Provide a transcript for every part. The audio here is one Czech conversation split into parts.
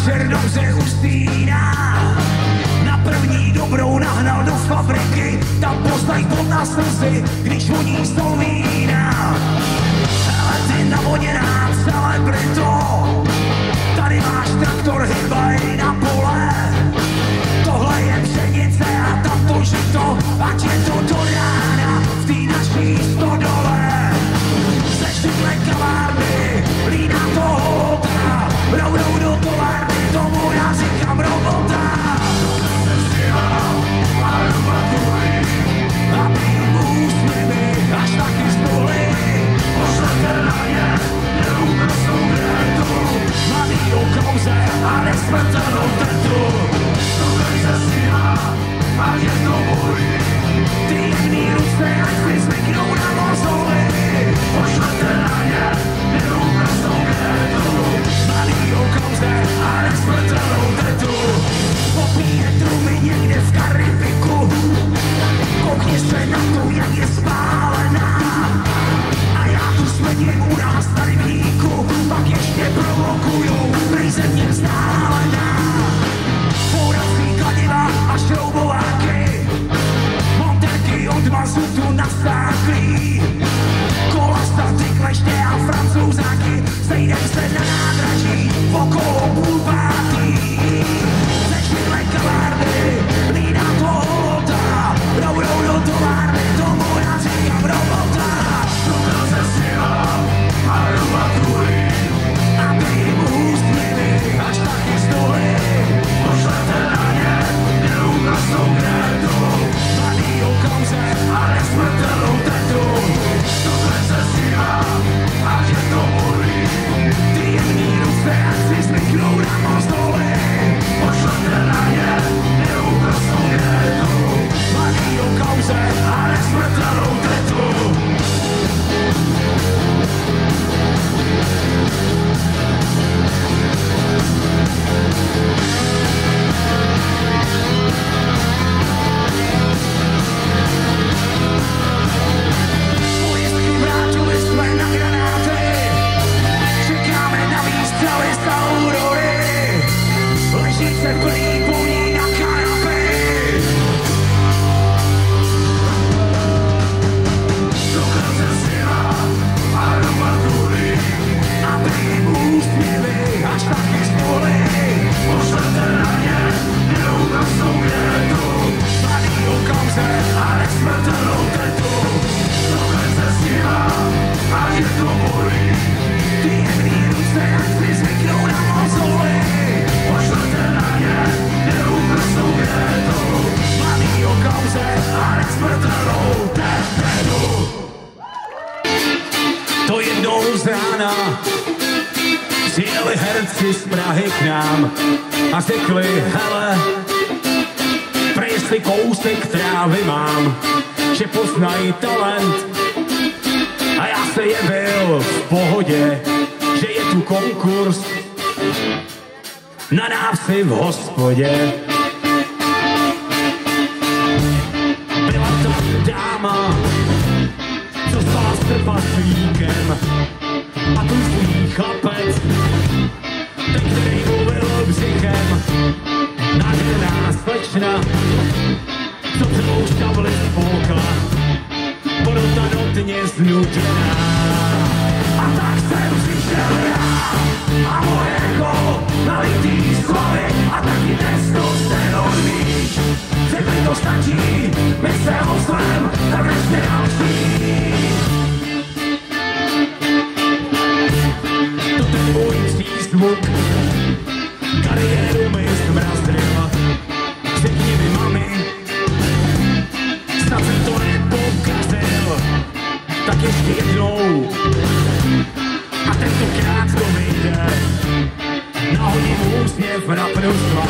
večer dobře ustíná. Na první dobrou nahnal do fabriky, tam poznají pod na slzy, když voní stol vína. Ale ty navoněná celebrito, tady máš traktor, hybaj na pole. Tohle je pšenice a tamto žito, ať je to do rána v té naší stodole. Seš tyhle kavárny, líná to holota, rovnou do továrny, tomu já říkám robota. A mým úsměvy až taky zbolí, pošlete na ně neúprosnou větu. Mladý o kauze a nesmrtelnou tetu. Stokej se sníhá, ať je to bolí. Ty jemný ruce, ať si zvyknou na mozoli. Pošlete na ně neúprosnou větu. Mladý o kauze a nesmrtelnou tetu. Popíje trumy někde v Karibiku. Koukni se na to, jak je spálená. A já tu smrdím u nás na rybníku. Pak ještě provokujou, nejzemě vzdálená. Pourací kladiva a šroubováky. Monterky od mazutu nastáklí. Kola, stavty, kleště a francouzáky. Sejdem se na nádraží okolo půl pátý. Seš tyhle kavárny, líná to holota. Rovnou do továrny, tomu já říkám robota. Stokal se sněha a rubatují. A mým úsměvy až taky stojí. Pošlete na ně neúprosnou větu. Mladý o kauze a nesmrtelnou tetu. Stokal se sněha, ať je to bolí. Ty jemný ruce, ať si zvyknou na mozdoly. Pošlete na ně neúprosnou větu. Mladý o kauze a nesmrtelnou tetu. Pojistky vrátili jsme na granáty. Čekáme na výstřely z Aurory. Ležíce plný půní na kanapy. Stokal se sněha a rubatují. A mým úsměvy až taky zbolí. Pošlete na ně neúprosnou větu. Mladý o kauze a nesmrtelnou tetu. Stokal se sněha, ať je to bolí. Ty jemný ruce, ať si zvyknou na mozoli. Pošlete na ně neúprosnou větu. Mladý o kauze a nesmrtelnou tetu. To jednou z rána přijeli herci z Prahy k nám a řekli, hele, prej jestli kousek trávy mám, že poznají talent. A já se jevil v pohodě, že je tu konkurs na návsi v hospodě. Byla tam dáma, co spala s trpaslíkem, a tlustý chlapec, ten, který mluvil břichem. Nádherná slečna, co celou šťavli spolkla, porota notně znuděná. A tak jsem přišel já a moje kolo nalitý slavy a taky testosteron, víš. Řekli to stačí, my se ozvem, tak nežte další. To ten můj přízvuk kariéru mi zmrazil. Řekni mi, mami, snad jsem to nepokazil. Tak ještě jednou a tentokrát to vyjde. Nahodím úsměv na průstvar.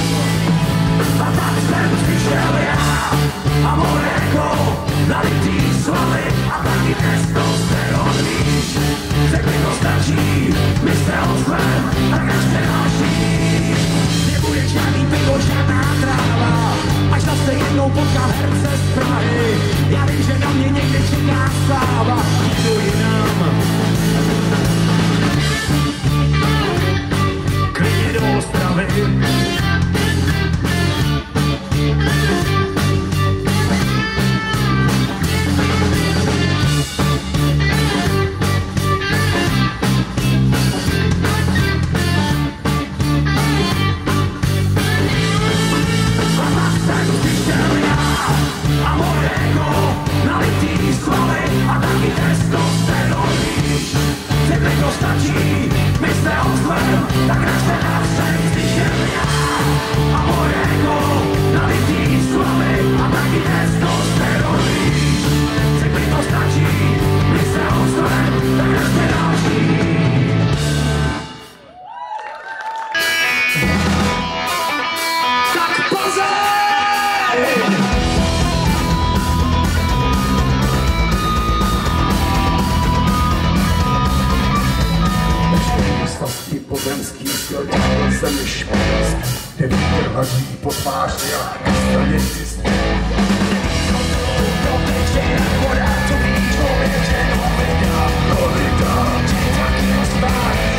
A tak jsem přišel já a moje kolo nalitý slavy a taky testosteron, víš. Řekli to stačí, my se ozvem, tak nežte další. Nebude žádný pivo, žádná tráva, až zase jednou potkám herce z Prahy. Já vím, že na mě někde čeká sláva, jdu jinam. Klidně do Ostravy, pozemský, skloněl jsem špíc, kde vítr vaří po tváři a ke straně cist. Proteče jak voda, co ví člověče, novida, či taky rozpálí.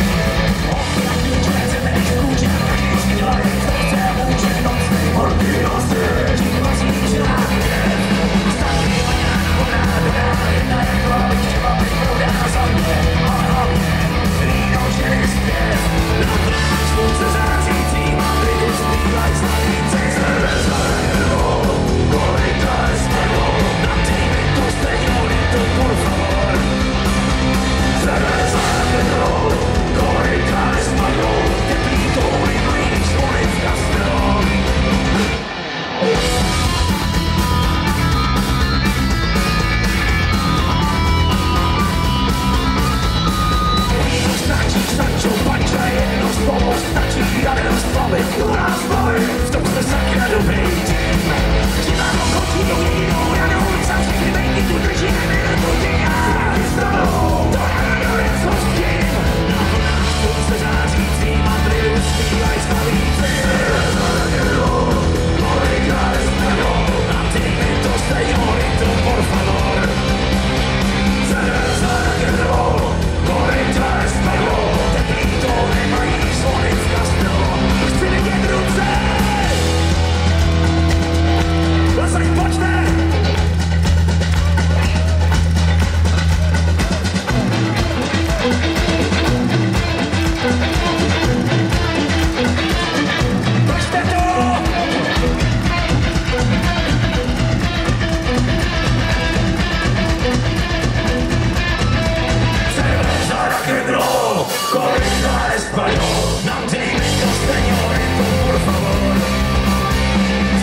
Ochratný člece než kůža, každý si dělají, co chce, může nocný horký nosy, či vlastní žláně. Staví maňák, voda, dodá, jedna jak hlavy, třeba připravdá za mě, a hlavně víno, že zpěv. Na trám slunce zářící, Madridu zpívaj slavíce, Cerezareno, Gorita Español, Nacimiento señorito, por favor. Cerezareno, Gorita Español, Tepito, Rimaís, Juárez, Castellón. Stačí, Panča, jedno slovo stačí, a jenom splavit, nás baví, v tom jsme sakra dobrý tým. Divám okolí, jedinou ranou, zavřít vejky, tu drží nevědět, to dělá. To ráno je co s tím, na vlnách slunce zářící, Madridu zpívaj slavíci. Cerezareno, Gorita Español, Nacimiento señorito, por favor. Cerezareno, Gorita Español, Tepito, Rimaís, Juárez, Castellón. Chci vidět ruce! Zase počne! Počte to! Cerveza, rock and roll, Gorita Español, Nacimiento señorito, por favor.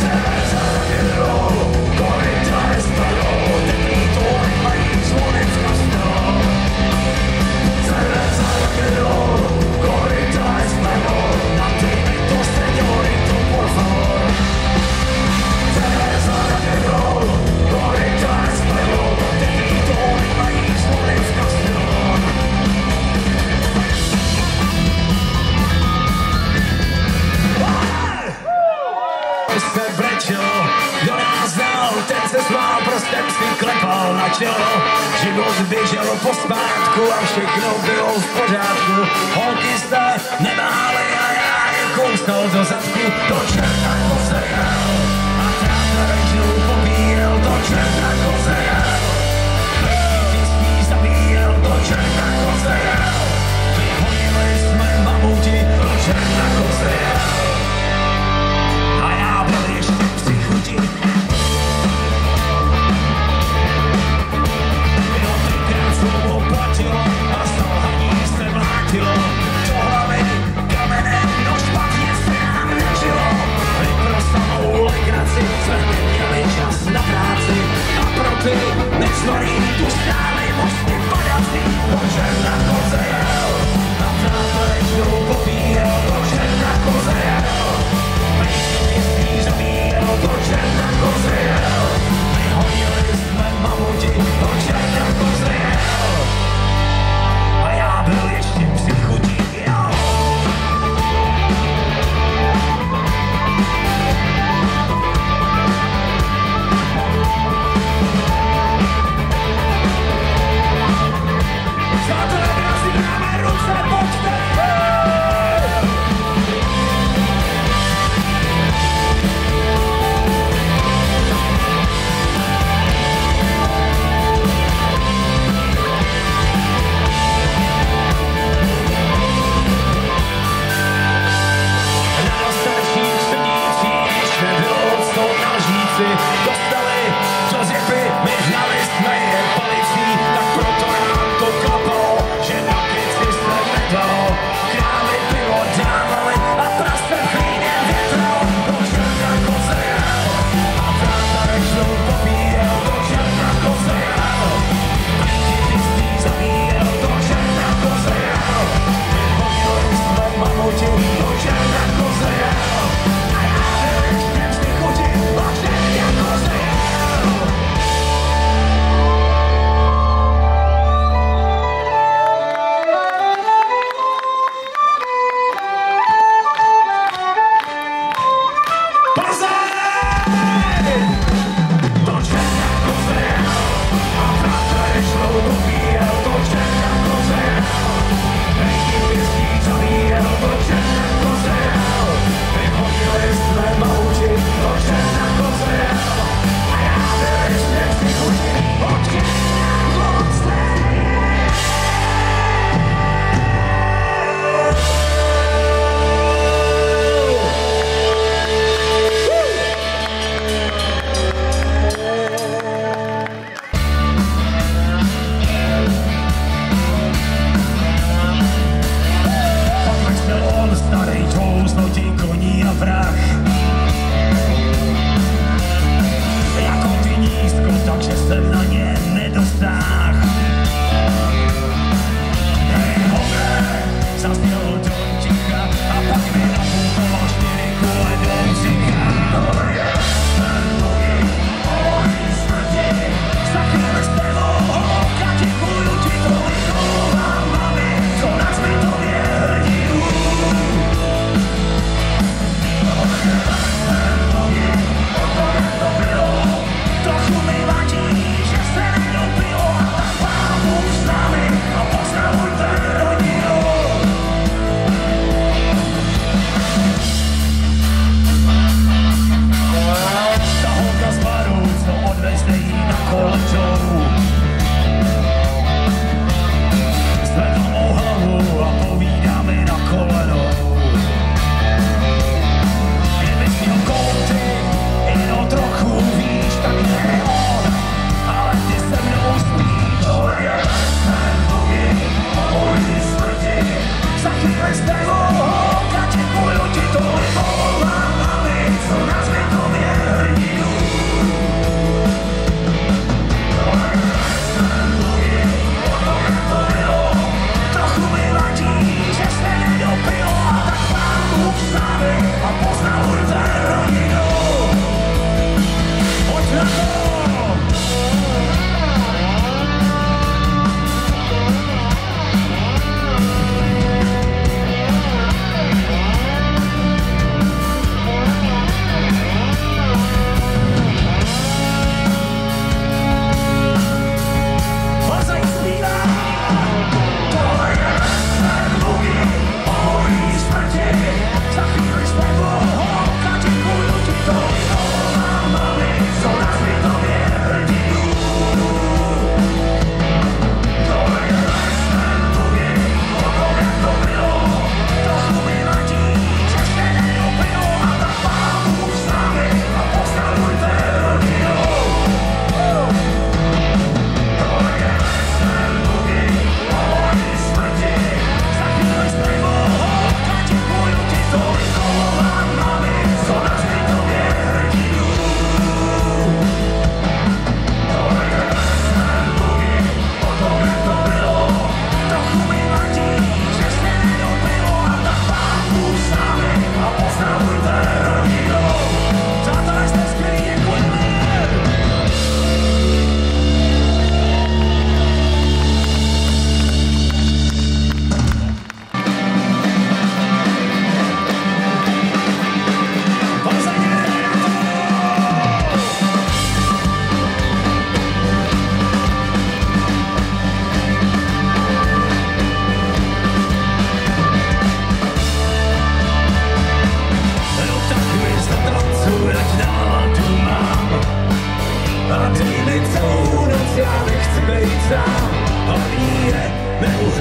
Cerveza, rock and roll, Gorita Español, Tepito, Rimaís, Juárez, Castellón. Cerveza, rock and roll, Gorita Español, Nacimiento señorito, por favor. Cerveza, rock and roll, Gorita Español, Tepito, Rimaís, Juárez, Castellón. Se brečelo, kdo nás znal, ten se smál, prostem si klepal na čelo. Život běžel pospátku a všechno bylo v pořádku. Holky jste nemáli a já je kousnul do zadku. Do čerta koze jel a táta rejžil popíjel. Do čerta koze jel, vejky spí zabíjel. Do čerta koze jel, vyhonili jsme mamuti. Do čerta koze jel. A já byl ještě při chuti. Jo, tenkrát slovo platilo a selhaní se mlátilo. Do hlavy kamenem, no špatně se nám nežilo. Vypro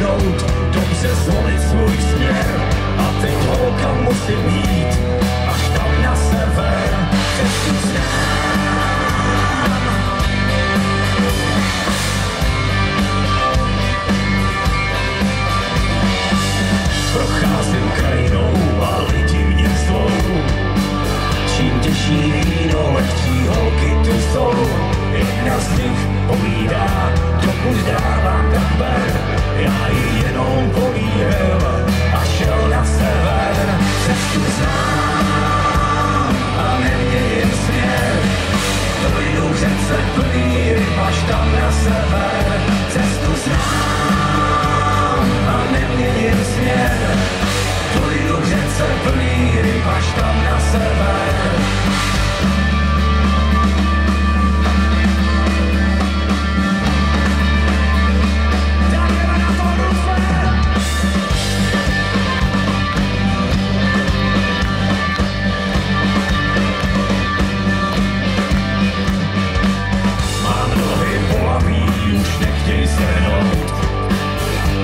rozhodnout, dobře zvolit svůj směr. A teď holka musím jít, až tam na sever, cestu znám. Procházím krajinou a lidi mě zvou. Čím těžší víno, lehčí holky tu jsou. Jedna z nich povídá, dokud dávám tak ber. Já ji jenom povídal a šel na sever. Cestu znám a neměním směr. Dojdu k řece plný ryb až tam na sever. Cestu znám a neměním směr. Dojdu k řece plný ryb až tam na sever.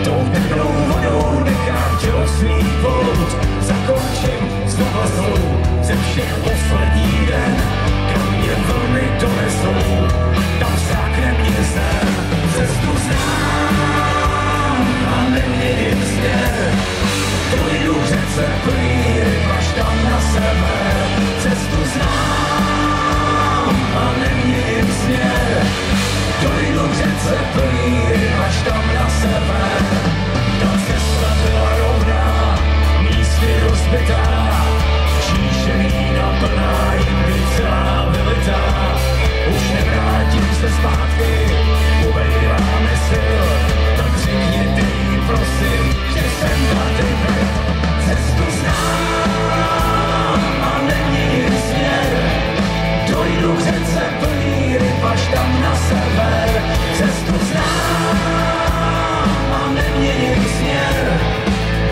Touhnou vodou nechám tělo svítnout. Zakončím znova znovu ze všech poslední den. Kam mě vlny donesou, tam vsákne mě zem. Cestu znám a neměním směr. Dojdu k řece plný ryb až tam na sever. Cestu znám a neměním směr. Dojdu k řece plný ryb až tam na sever. Ta cesta byla rovná, místy rozbitá. Číše vína plná, jindy celá vylitá. Už nevrátím se zpátky, ubejváme sil. Tak řekněte jí prosím, že jsem tady byl. Cestu znám a neměním směr. Dojdu k řece plný ryb až tam na sever. Cestu znám a neměním směr.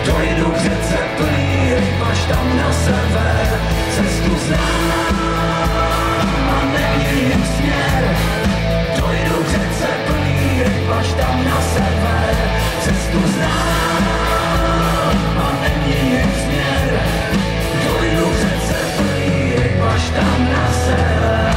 Dojdu k řece plný ryb až tam na sever. Cestu znám a neměním směr. Dojdu k řece plný ryb až tam na sever. Cestu znám a neměním směr. Dojdu k řece plný ryb až tam na sever.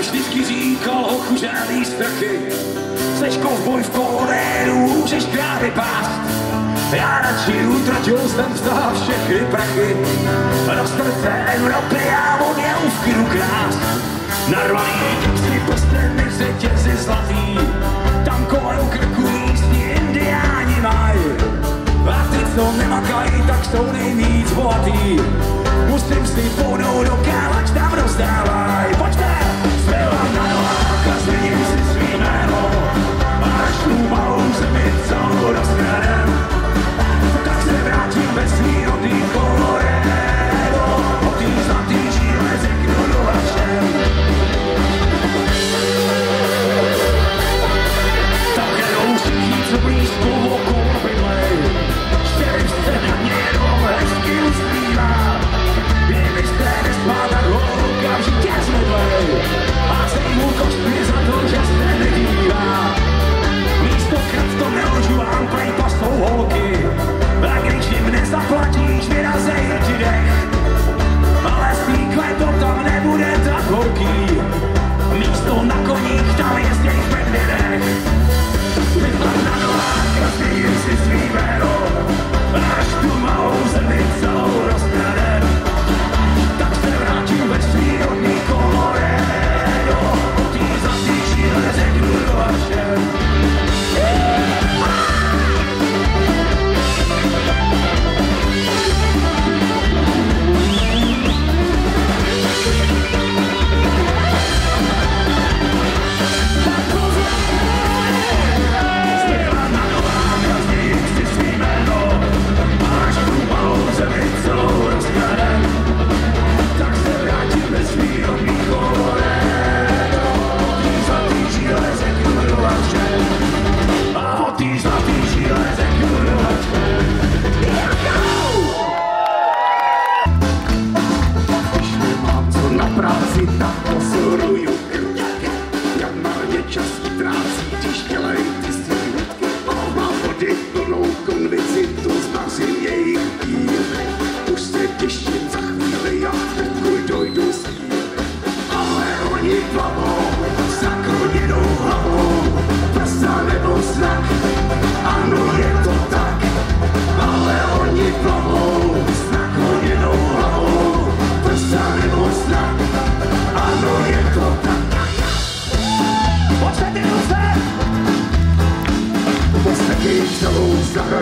Vždycky říkal hochu žádný strachy. Seš kovboj v kolonéru, můžeš krávy pást. Já radši utratil jsem vztah všechny prachy. Do srdce Evropy já od jelůvky jdu krást. Narvaný si prsteny řetězy zlatý. Tam kolem krku místní indiáni mají. A ty, co nemakají, tak jsou nejvíc bohatý. Musím si pohnout do kávač, tam rozdávaj. Pojďte! Zpěvám na nohách a změním si svý jméno. Až tu malou zemi celou rozkradem. Tak se vrátím ve svý rodný Colorado. O tý zlatý žíle řeknu do všem. Tak jedou všichni, co blízko okolo bydlej. Štěrím se na mě jenom hezky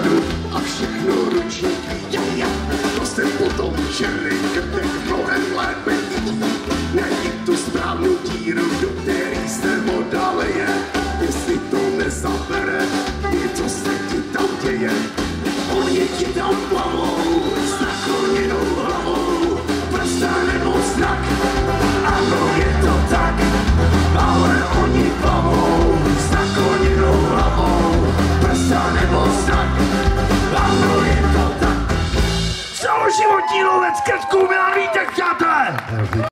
hradu a všechno ruční vidí. To se potom černý krtek mnohem lépe vidí. Najdi tu správnou díru, do který se voda leje. Jestli to nezabere, něco se ti tam děje. Oni ti tam plavou s nakloněnou hlavou. Prsta nebo znak, ano je to tak. Ale oni plavou s nakloněnou hlavou. Prsta nebo znak, ano je to tak. Celoživotní lovec krtků Milan Vítek, přátelé!